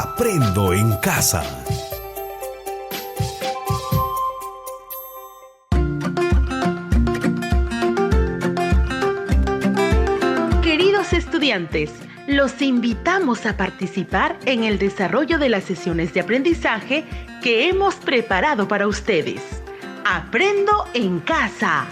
Aprendo en casa. Queridos estudiantes, los invitamos a participar en el desarrollo de las sesiones de aprendizaje que hemos preparado para ustedes. Aprendo en casa.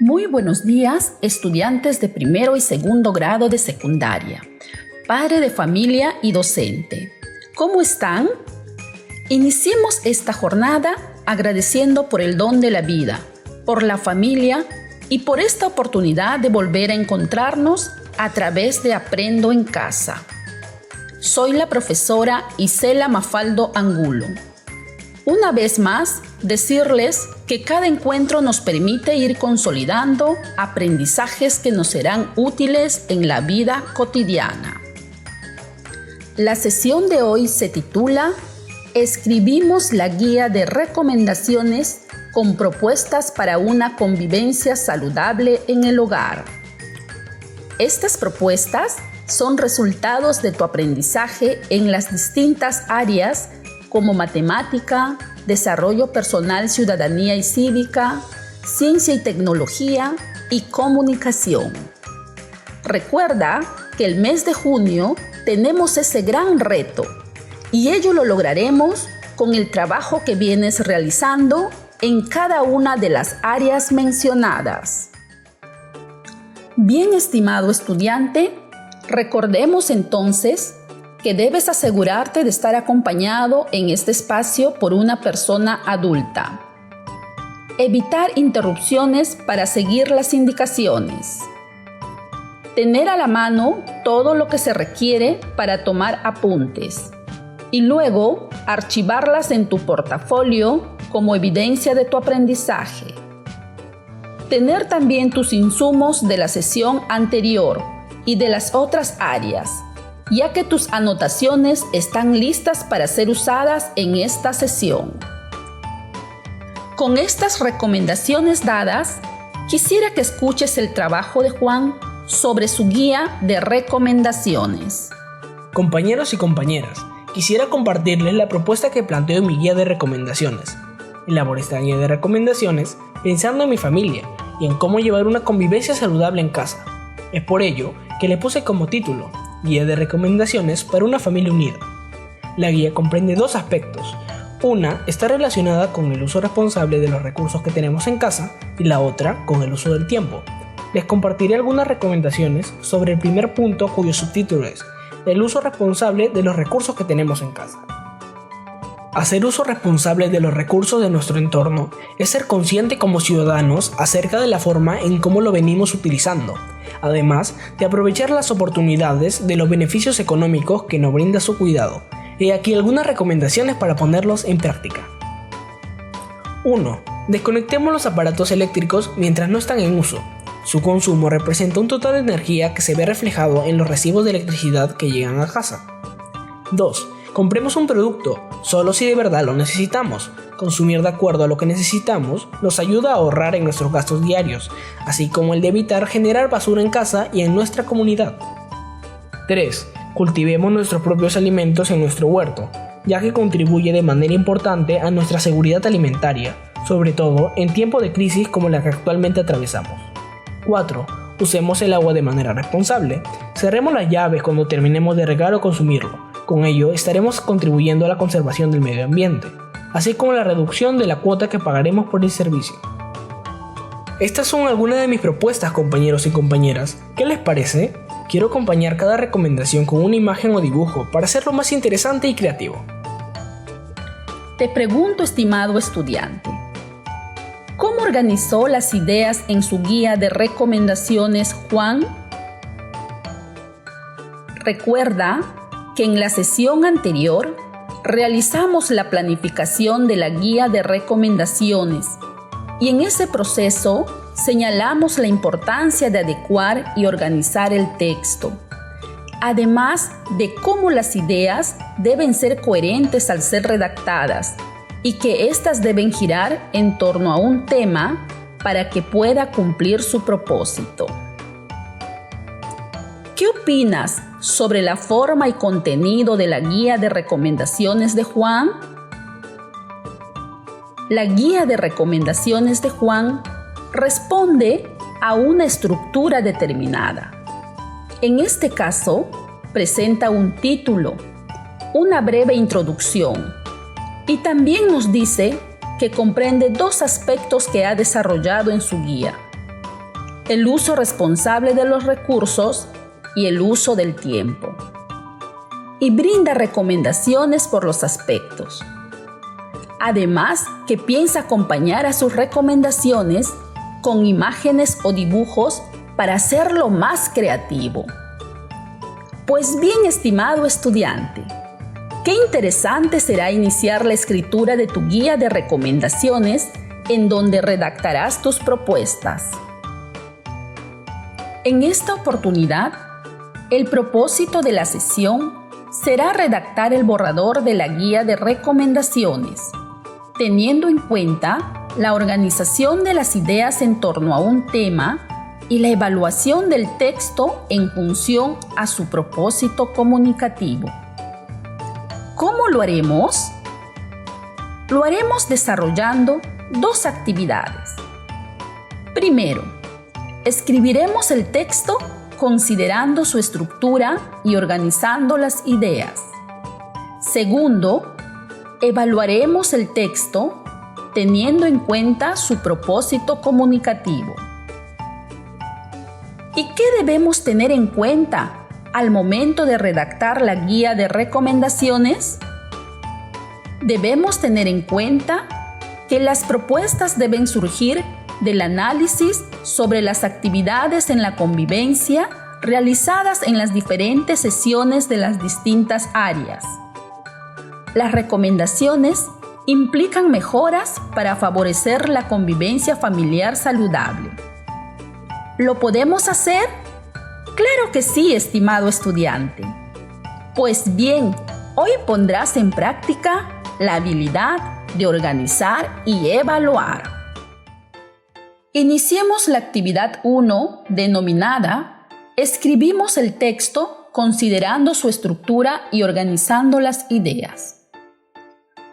Muy buenos días, estudiantes de primero y segundo grado de secundaria, padre de familia y docente. ¿Cómo están? Iniciemos esta jornada agradeciendo por el don de la vida, por la familia y por esta oportunidad de volver a encontrarnos a través de Aprendo en Casa. Soy la profesora Isela Mafaldo Angulo. Una vez más, decirles que cada encuentro nos permite ir consolidando aprendizajes que nos serán útiles en la vida cotidiana. La sesión de hoy se titula Escribimos la guía de recomendaciones con propuestas para una convivencia saludable en el hogar. Estas propuestas son resultados de tu aprendizaje en las distintas áreas como matemática, desarrollo personal, ciudadanía y cívica, ciencia y tecnología y comunicación. Recuerda que el mes de junio tenemos ese gran reto y ello lo lograremos con el trabajo que vienes realizando en cada una de las áreas mencionadas. Bien, estimado estudiante, recordemos entonces que debes asegurarte de estar acompañado en este espacio por una persona adulta. Evitar interrupciones para seguir las indicaciones. Tener a la mano todo lo que se requiere para tomar apuntes y luego archivarlas en tu portafolio como evidencia de tu aprendizaje. Tener también tus insumos de la sesión anterior y de las otras áreas, ya que tus anotaciones están listas para ser usadas en esta sesión. Con estas recomendaciones dadas, quisiera que escuches el trabajo de Juan sobre su guía de recomendaciones. Compañeros y compañeras, quisiera compartirles la propuesta que planteo en mi guía de recomendaciones. Elaboré esta guía de recomendaciones pensando en mi familia y en cómo llevar una convivencia saludable en casa. Es por ello que le puse como título Guía de recomendaciones para una familia unida. La guía comprende dos aspectos. Una está relacionada con el uso responsable de los recursos que tenemos en casa y la otra con el uso del tiempo. Les compartiré algunas recomendaciones sobre el primer punto, cuyo subtítulo es el uso responsable de los recursos que tenemos en casa. Hacer uso responsable de los recursos de nuestro entorno es ser consciente como ciudadanos acerca de la forma en cómo lo venimos utilizando, además de aprovechar las oportunidades de los beneficios económicos que nos brinda su cuidado. He aquí algunas recomendaciones para ponerlos en práctica. 1. Desconectemos los aparatos eléctricos mientras no están en uso. Su consumo representa un total de energía que se ve reflejado en los recibos de electricidad que llegan a casa. 2. Compremos un producto solo si de verdad lo necesitamos. Consumir de acuerdo a lo que necesitamos nos ayuda a ahorrar en nuestros gastos diarios, así como el de evitar generar basura en casa y en nuestra comunidad. 3. Cultivemos nuestros propios alimentos en nuestro huerto, ya que contribuye de manera importante a nuestra seguridad alimentaria, sobre todo en tiempos de crisis como la que actualmente atravesamos. 4. Usemos el agua de manera responsable. Cerremos las llaves cuando terminemos de regar o consumirlo. Con ello estaremos contribuyendo a la conservación del medio ambiente, así como la reducción de la cuota que pagaremos por el servicio. Estas son algunas de mis propuestas, compañeros y compañeras. ¿Qué les parece? Quiero acompañar cada recomendación con una imagen o dibujo para hacerlo más interesante y creativo. Te pregunto, estimado estudiante, ¿cómo organizó las ideas en su guía de recomendaciones, Juan? Recuerda que en la sesión anterior realizamos la planificación de la guía de recomendaciones y en ese proceso señalamos la importancia de adecuar y organizar el texto, además de cómo las ideas deben ser coherentes al ser redactadas y que éstas deben girar en torno a un tema para que pueda cumplir su propósito. ¿Qué opinas sobre la forma y contenido de la guía de recomendaciones de Juan? La guía de recomendaciones de Juan responde a una estructura determinada. En este caso, presenta un título, una breve introducción y también nos dice que comprende dos aspectos que ha desarrollado en su guía: el uso responsable de los recursos y el uso del tiempo. Y brinda recomendaciones por los aspectos. Además, que piensa acompañar a sus recomendaciones con imágenes o dibujos para hacerlo más creativo. Pues bien, estimado estudiante, qué interesante será iniciar la escritura de tu guía de recomendaciones en donde redactarás tus propuestas. En esta oportunidad, el propósito de la sesión será redactar el borrador de la guía de recomendaciones, teniendo en cuenta la organización de las ideas en torno a un tema y la evaluación del texto en función a su propósito comunicativo. ¿Cómo lo haremos? Lo haremos desarrollando dos actividades. Primero, escribiremos el texto considerando su estructura y organizando las ideas. Segundo, evaluaremos el texto teniendo en cuenta su propósito comunicativo. ¿Y qué debemos tener en cuenta al momento de redactar la guía de recomendaciones? Debemos tener en cuenta que las propuestas deben surgir del análisis sobre las actividades en la convivencia realizadas en las diferentes sesiones de las distintas áreas. Las recomendaciones implican mejoras para favorecer la convivencia familiar saludable. ¿Lo podemos hacer? Claro que sí, estimado estudiante. Pues bien, hoy pondrás en práctica la habilidad de organizar y evaluar. Iniciemos la actividad 1 denominada Escribimos el texto considerando su estructura y organizando las ideas.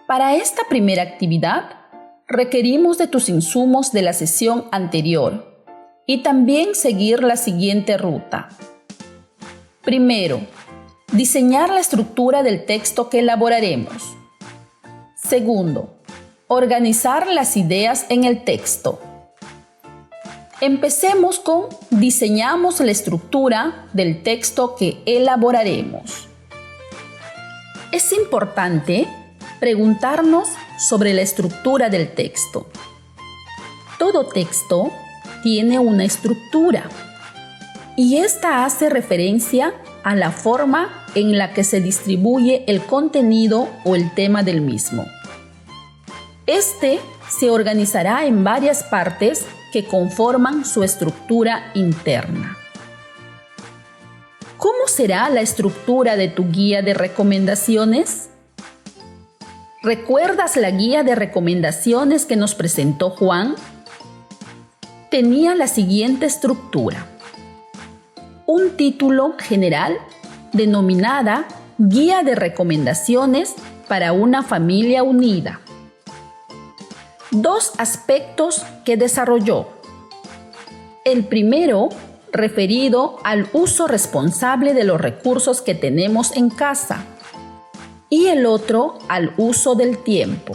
Para esta primera actividad, requerimos de tus insumos de la sesión anterior y también seguir la siguiente ruta. Primero, diseñar la estructura del texto que elaboraremos. Segundo, organizar las ideas en el texto. Empecemos con diseñamos la estructura del texto que elaboraremos. Es importante preguntarnos sobre la estructura del texto. Todo texto tiene una estructura y esta hace referencia a la forma en la que se distribuye el contenido o el tema del mismo. Este se organizará en varias partes que conforman su estructura interna. ¿Cómo será la estructura de tu guía de recomendaciones? ¿Recuerdas la guía de recomendaciones que nos presentó Juan? Tenía la siguiente estructura: un título general denominada Guía de recomendaciones para una familia unida. Dos aspectos que desarrolló. El primero, referido al uso responsable de los recursos que tenemos en casa, y el otro al uso del tiempo.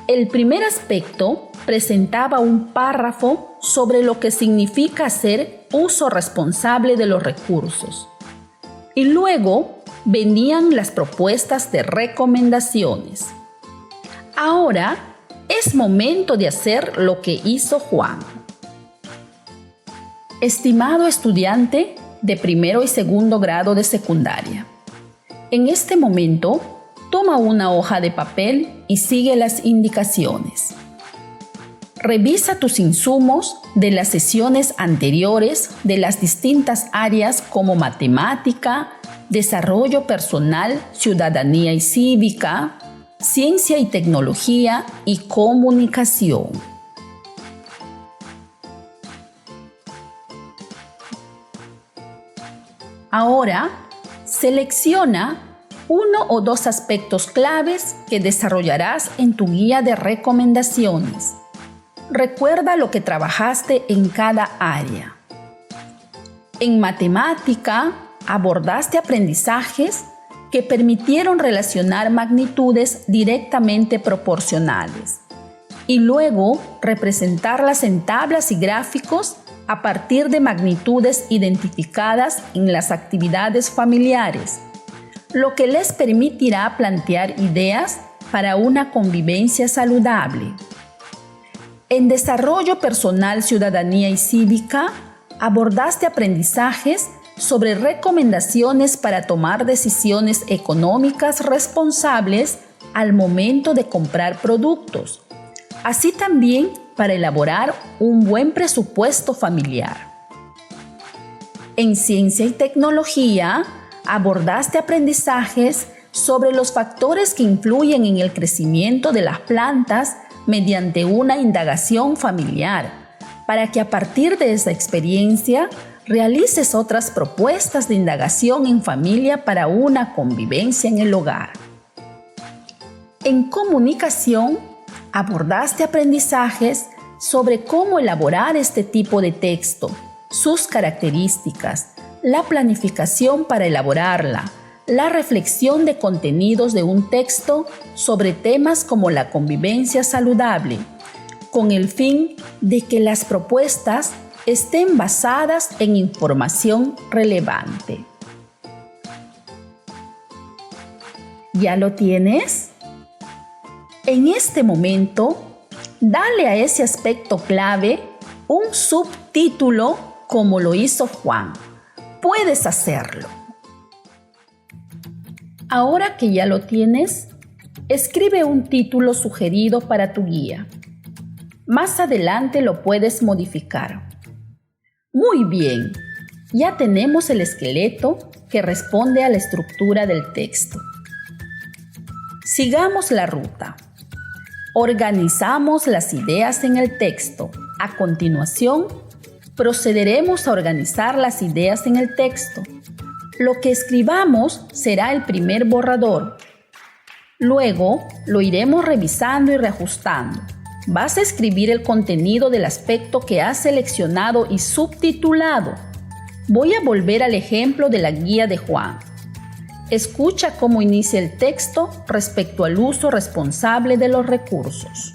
El primer aspecto presentaba un párrafo sobre lo que significa hacer uso responsable de los recursos, y luego venían las propuestas de recomendaciones. Ahora es momento de hacer lo que hizo Juan. Estimado estudiante de primero y segundo grado de secundaria, en este momento toma una hoja de papel y sigue las indicaciones. Revisa tus insumos de las sesiones anteriores de las distintas áreas como matemática, desarrollo personal, ciudadanía y cívica, ciencia y tecnología y comunicación. Ahora, selecciona 1 o 2 aspectos claves que desarrollarás en tu guía de recomendaciones. Recuerda lo que trabajaste en cada área. En matemática, abordaste aprendizajes que permitieron relacionar magnitudes directamente proporcionales y luego representarlas en tablas y gráficos a partir de magnitudes identificadas en las actividades familiares, lo que les permitirá plantear ideas para una convivencia saludable. En desarrollo personal, ciudadanía y cívica, abordaste aprendizajes sobre recomendaciones para tomar decisiones económicas responsables al momento de comprar productos, así también para elaborar un buen presupuesto familiar. En ciencia y tecnología, abordaste aprendizajes sobre los factores que influyen en el crecimiento de las plantas mediante una indagación familiar, para que a partir de esa experiencia realices otras propuestas de indagación en familia para una convivencia en el hogar. En comunicación, abordaste aprendizajes sobre cómo elaborar este tipo de texto, sus características, la planificación para elaborarla, la reflexión de contenidos de un texto sobre temas como la convivencia saludable, con el fin de que las propuestas estén basadas en información relevante. ¿Ya lo tienes? En este momento, dale a ese aspecto clave un subtítulo como lo hizo Juan. Puedes hacerlo. Ahora que ya lo tienes, escribe un título sugerido para tu guía. Más adelante lo puedes modificar. Muy bien, ya tenemos el esqueleto que responde a la estructura del texto. Sigamos la ruta. Organizamos las ideas en el texto. A continuación, procederemos a organizar las ideas en el texto. Lo que escribamos será el primer borrador. Luego, lo iremos revisando y reajustando. Vas a escribir el contenido del aspecto que has seleccionado y subtitulado. Voy a volver al ejemplo de la guía de Juan. Escucha cómo inicia el texto respecto al uso responsable de los recursos.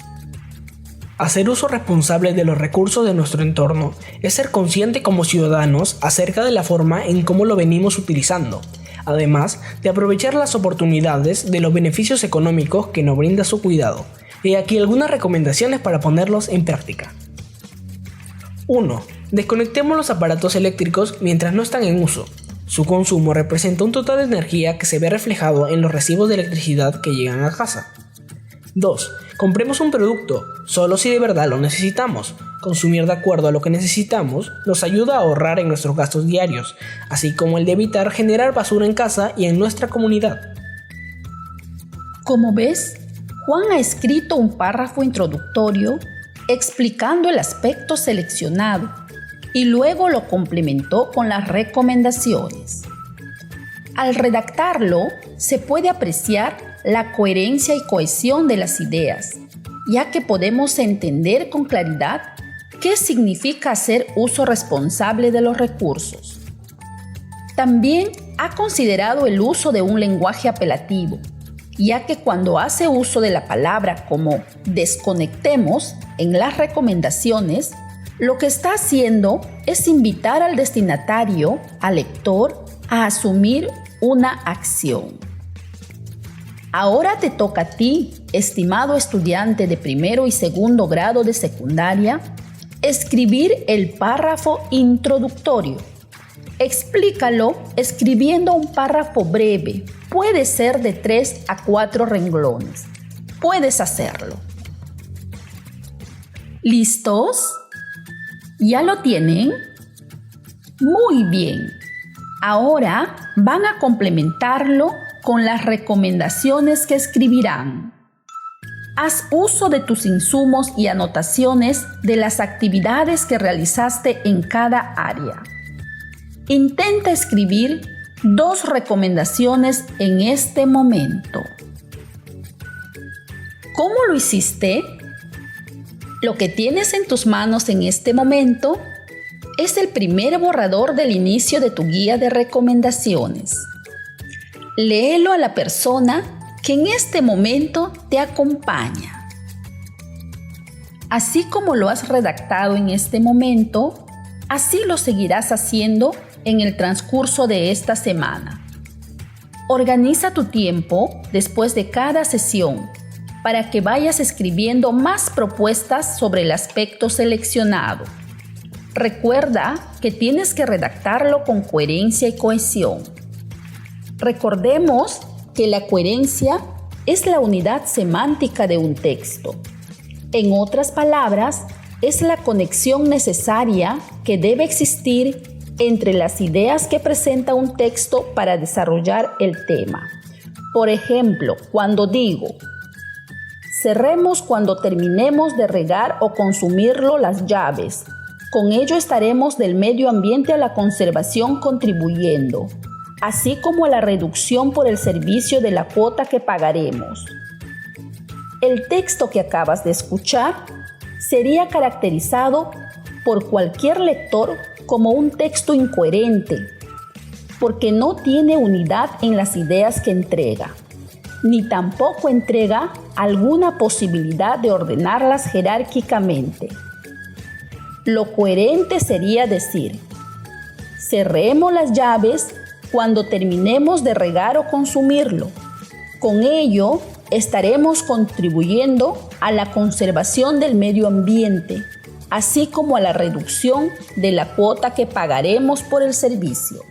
Hacer uso responsable de los recursos de nuestro entorno es ser consciente como ciudadanos acerca de la forma en cómo lo venimos utilizando, además de aprovechar las oportunidades de los beneficios económicos que nos brinda su cuidado. Y aquí algunas recomendaciones para ponerlos en práctica. 1. Desconectemos los aparatos eléctricos mientras no están en uso. Su consumo representa un total de energía que se ve reflejado en los recibos de electricidad que llegan a casa. 2. Compremos un producto solo si de verdad lo necesitamos. Consumir de acuerdo a lo que necesitamos nos ayuda a ahorrar en nuestros gastos diarios, así como el de evitar generar basura en casa y en nuestra comunidad. Como ves, Juan ha escrito un párrafo introductorio explicando el aspecto seleccionado y luego lo complementó con las recomendaciones. Al redactarlo, se puede apreciar la coherencia y cohesión de las ideas, ya que podemos entender con claridad qué significa hacer uso responsable de los recursos. También ha considerado el uso de un lenguaje apelativo, ya que cuando hace uso de la palabra como desconectemos en las recomendaciones, lo que está haciendo es invitar al destinatario, al lector, a asumir una acción. Ahora te toca a ti, estimado estudiante de primero y segundo grado de secundaria, escribir el párrafo introductorio. Explícalo escribiendo un párrafo breve. Puede ser de 3 a 4 renglones. Puedes hacerlo. ¿Listos? ¿Ya lo tienen? Muy bien. Ahora van a complementarlo con las recomendaciones que escribirán. Haz uso de tus insumos y anotaciones de las actividades que realizaste en cada área. Intenta escribir 2 recomendaciones en este momento. ¿Cómo lo hiciste? Lo que tienes en tus manos en este momento es el primer borrador del inicio de tu guía de recomendaciones. Léelo a la persona que en este momento te acompaña. Así como lo has redactado en este momento, así lo seguirás haciendo en el transcurso de esta semana. Organiza tu tiempo después de cada sesión para que vayas escribiendo más propuestas sobre el aspecto seleccionado. Recuerda que tienes que redactarlo con coherencia y cohesión. Recordemos que la coherencia es la unidad semántica de un texto. En otras palabras, es la conexión necesaria que debe existir entre las ideas que presenta un texto para desarrollar el tema. Por ejemplo, cuando digo, cerremos cuando terminemos de regar o consumirlo las llaves. Con ello estaremos del medio ambiente a la conservación contribuyendo, así como a la reducción por el servicio de la cuota que pagaremos. El texto que acabas de escuchar sería caracterizado por cualquier lector como un texto incoherente, porque no tiene unidad en las ideas que entrega, ni tampoco entrega alguna posibilidad de ordenarlas jerárquicamente. Lo coherente sería decir, cerremos las llaves cuando terminemos de regar o consumirlo. Con ello, estaremos contribuyendo a la conservación del medio ambiente, así como a la reducción de la cuota que pagaremos por el servicio.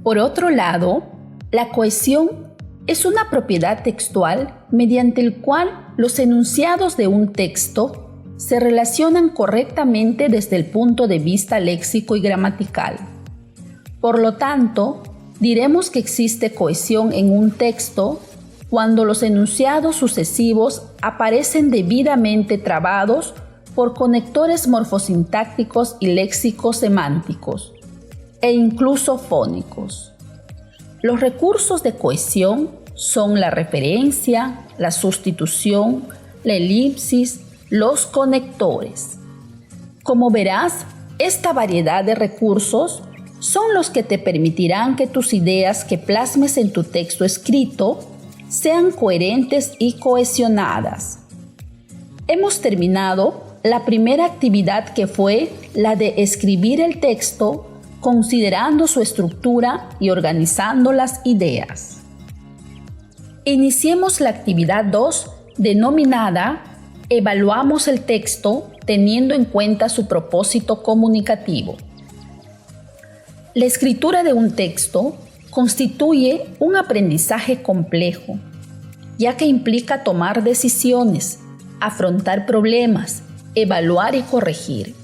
Por otro lado, la cohesión es una propiedad textual mediante el cual los enunciados de un texto se relacionan correctamente desde el punto de vista léxico y gramatical. Por lo tanto, diremos que existe cohesión en un texto cuando los enunciados sucesivos aparecen debidamente trabados por conectores morfosintácticos y léxicos semánticos, e incluso fónicos. Los recursos de cohesión son la referencia, la sustitución, la elipsis, los conectores. Como verás, esta variedad de recursos son los que te permitirán que tus ideas que plasmes en tu texto escrito sean coherentes y cohesionadas. Hemos terminado la primera actividad, que fue la de escribir el texto considerando su estructura y organizando las ideas. Iniciemos la actividad 2, denominada Evaluamos el texto teniendo en cuenta su propósito comunicativo. La escritura de un texto constituye un aprendizaje complejo, ya que implica tomar decisiones, afrontar problemas, evaluar y corregir.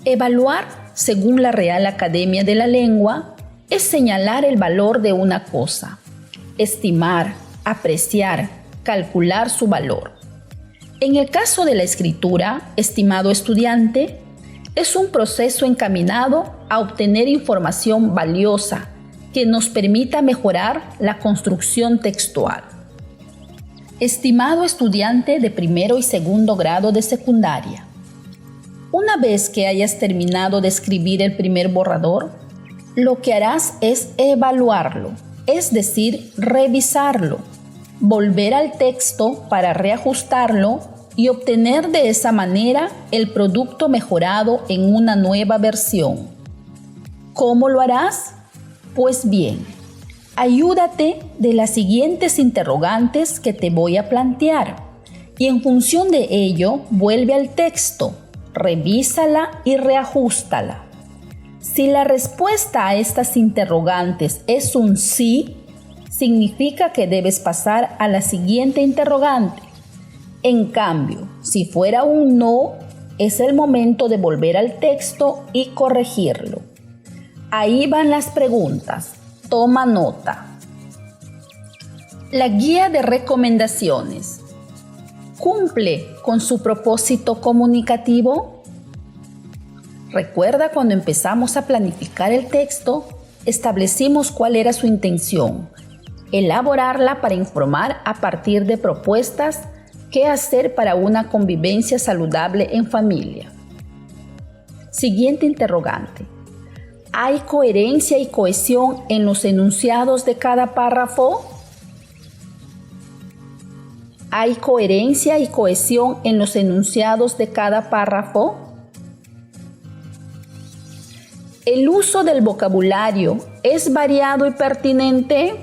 Evaluar, según la Real Academia de la Lengua, es señalar el valor de una cosa, estimar, apreciar, calcular su valor. En el caso de la escritura, estimado estudiante, es un proceso encaminado a obtener información valiosa que nos permita mejorar la construcción textual. Estimado estudiante de primero y segundo grado de secundaria, una vez que hayas terminado de escribir el primer borrador, lo que harás es evaluarlo, es decir, revisarlo, volver al texto para reajustarlo y obtener de esa manera el producto mejorado en una nueva versión. ¿Cómo lo harás? Pues bien, ayúdate de las siguientes interrogantes que te voy a plantear y en función de ello vuelve al texto, revísala y reajústala. Si la respuesta a estas interrogantes es un sí, significa que debes pasar a la siguiente interrogante. En cambio, si fuera un no, es el momento de volver al texto y corregirlo. Ahí van las preguntas. Toma nota. La guía de recomendaciones ¿cumple con su propósito comunicativo? Recuerda cuando empezamos a planificar el texto, establecimos cuál era su intención, elaborarla para informar a partir de propuestas qué hacer para una convivencia saludable en familia. Siguiente interrogante. ¿Hay coherencia y cohesión en los enunciados de cada párrafo? ¿Hay coherencia y cohesión en los enunciados de cada párrafo? ¿El uso del vocabulario es variado y pertinente?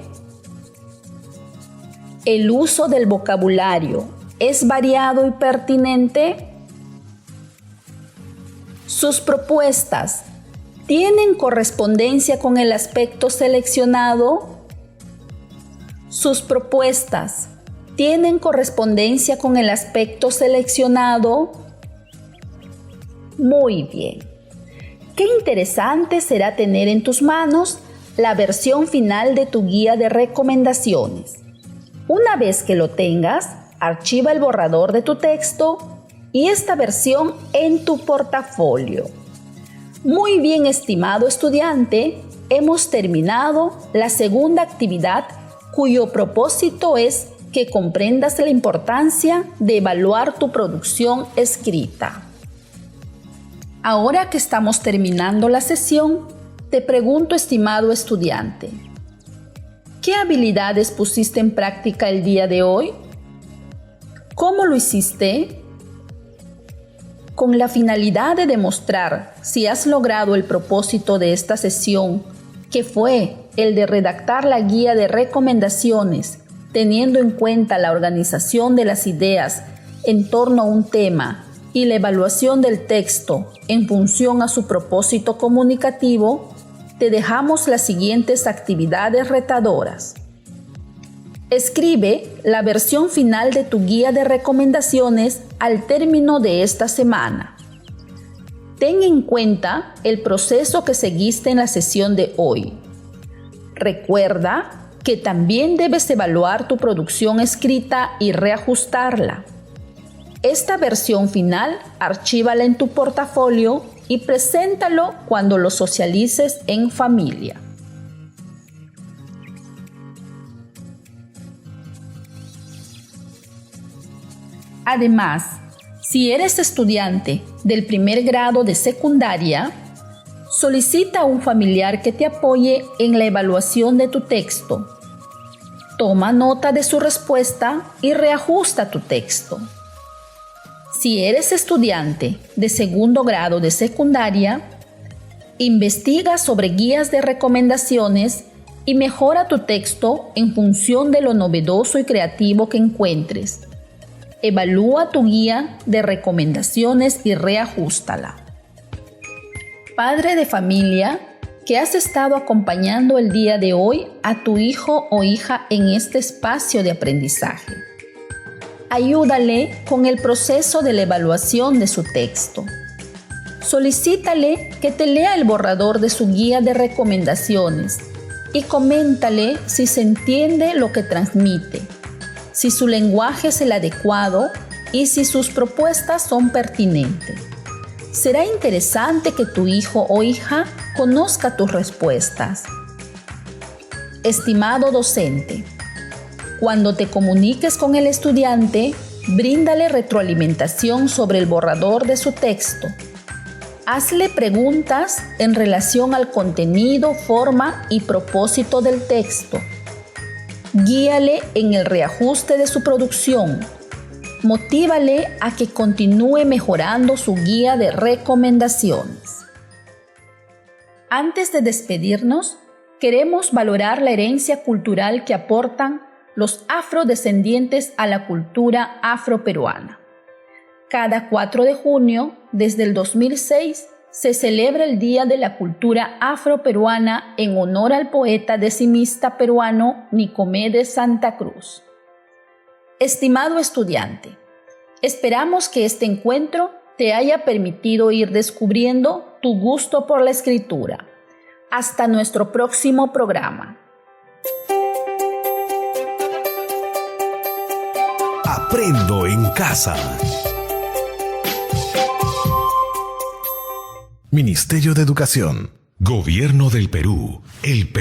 ¿El uso del vocabulario es variado y pertinente? ¿Sus propuestas tienen correspondencia con el aspecto seleccionado? ¿Sus propuestas tienen correspondencia con el aspecto seleccionado? Muy bien. Qué interesante será tener en tus manos la versión final de tu guía de recomendaciones. Una vez que lo tengas, archiva el borrador de tu texto y esta versión en tu portafolio. Muy bien, estimado estudiante, hemos terminado la segunda actividad cuyo propósito es que comprendas la importancia de evaluar tu producción escrita. Ahora que estamos terminando la sesión, te pregunto, estimado estudiante, ¿qué habilidades pusiste en práctica el día de hoy? ¿Cómo lo hiciste? Con la finalidad de demostrar si has logrado el propósito de esta sesión, que fue el de redactar la guía de recomendaciones, teniendo en cuenta la organización de las ideas en torno a un tema y la evaluación del texto en función a su propósito comunicativo, te dejamos las siguientes actividades retadoras. Escribe la versión final de tu guía de recomendaciones al término de esta semana. Ten en cuenta el proceso que seguiste en la sesión de hoy. Recuerda que también debes evaluar tu producción escrita y reajustarla. Esta versión final, archívala en tu portafolio y preséntalo cuando lo socialices en familia. Además, si eres estudiante del primer grado de secundaria, solicita a un familiar que te apoye en la evaluación de tu texto. Toma nota de su respuesta y reajusta tu texto. Si eres estudiante de segundo grado de secundaria, investiga sobre guías de recomendaciones y mejora tu texto en función de lo novedoso y creativo que encuentres. Evalúa tu guía de recomendaciones y reajústala. Padre de familia, que has estado acompañando el día de hoy a tu hijo o hija en este espacio de aprendizaje. Ayúdale con el proceso de la evaluación de su texto. Solicítale que te lea el borrador de su guía de recomendaciones y coméntale si se entiende lo que transmite, si su lenguaje es el adecuado y si sus propuestas son pertinentes. Será interesante que tu hijo o hija conozca tus respuestas. Estimado docente, cuando te comuniques con el estudiante, bríndale retroalimentación sobre el borrador de su texto. Hazle preguntas en relación al contenido, forma y propósito del texto. Guíale en el reajuste de su producción. Motívale a que continúe mejorando su guía de recomendaciones. Antes de despedirnos, queremos valorar la herencia cultural que aportan los afrodescendientes a la cultura afroperuana. Cada 4 de junio, desde el 2006, se celebra el Día de la Cultura Afroperuana en honor al poeta decimista peruano Nicomé de Santa Cruz. Estimado estudiante, esperamos que este encuentro te haya permitido ir descubriendo tu gusto por la escritura. Hasta nuestro próximo programa. Aprendo en casa. Ministerio de Educación. Gobierno del Perú. El Perú.